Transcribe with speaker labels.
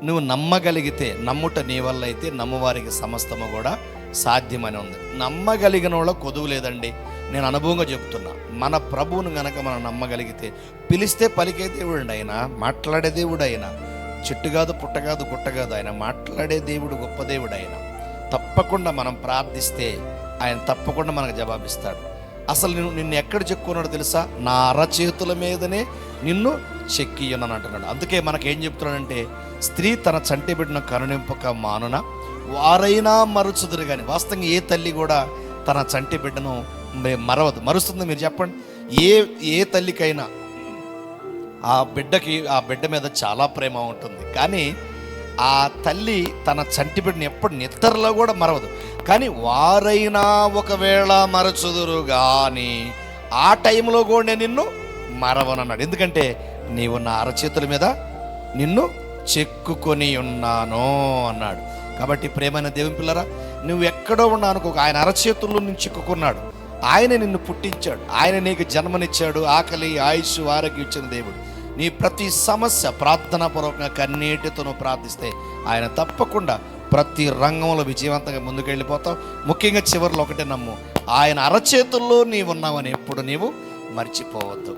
Speaker 1: నువ్వు నమ్మగలిగితే, నమ్ముట నీ వల్ల అయితే నమ్మువారికి సమస్తము కూడా సాధ్యమని ఉంది. నమ్మగలిగిన వాళ్ళ కొదువు లేదండి. నేను అనుభవంగా చెప్తున్నా, మన ప్రభువును గనక మనం నమ్మగలిగితే, పిలిస్తే పలికే దేవుడు అండి ఆయన, మాట్లాడే దేవుడు ఆయన. చెట్టు కాదు, పుట్ట కాదు, గుట్ట కాదు, ఆయన మాట్లాడే దేవుడు, గొప్ప దేవుడు ఆయన. తప్పకుండా మనం ప్రార్థిస్తే ఆయన తప్పకుండా మనకు జవాబిస్తాడు. అసలు నిన్ను ఎక్కడ చెక్కున్నాడో తెలుసా? నా అరచేతుల మీదనే నిన్ను చెక్కి ఉన్నాను అంటున్నాడు. అందుకే మనకేం చెప్తున్నాడంటే, స్త్రీ తన చంటి బిడ్డను కరుణింపక మానున వారైనా మరుచుదురు. కానీ వాస్తవంగా ఏ తల్లి కూడా తన చంటి బిడ్డను మరవదు. మరుస్తుంది మీరు చెప్పండి? ఏ తల్లికైనా ఆ బిడ్డ మీద చాలా ప్రేమ ఉంటుంది, కానీ ఆ తల్లి తన చంటి బిడ్డను ఎప్పుడు నిద్రలో కూడా మరవదు. కానీ వారైనా ఒకవేళ మరచుదురు కానీ ఆ టైంలో కూడా నేను నిన్ను మరవనన్నాడు. ఎందుకంటే నీవు నా అరచేతుల మీద నిన్ను చెక్కుకొని ఉన్నాను అన్నాడు. కాబట్టి ప్రేమైన దేవుని పిల్లరా, నువ్వు ఎక్కడో ఉన్నా అనుకో, ఆయన అరచేతుల్లో నుంచి చిక్కుకున్నాడు. ఆయన నిన్ను పుట్టించాడు, ఆయన నీకు జన్మనిచ్చాడు, ఆకలి ఆయుష్ ఆరోగ్యం ఇచ్చిన దేవుడు. నీ ప్రతి సమస్య ప్రార్థనాపూర్వకంగా కన్నీటితో నువ్వు ప్రార్థిస్తే ఆయన తప్పకుండా ప్రతి రంగంలో విజయవంతంగా ముందుకెళ్ళిపోతావు. ముఖ్యంగా చివరిలో ఒకటే నమ్ము, ఆయన అరచేతుల్లో నీవు ఉన్నావని ఎప్పుడు నీవు మర్చిపోవద్దు.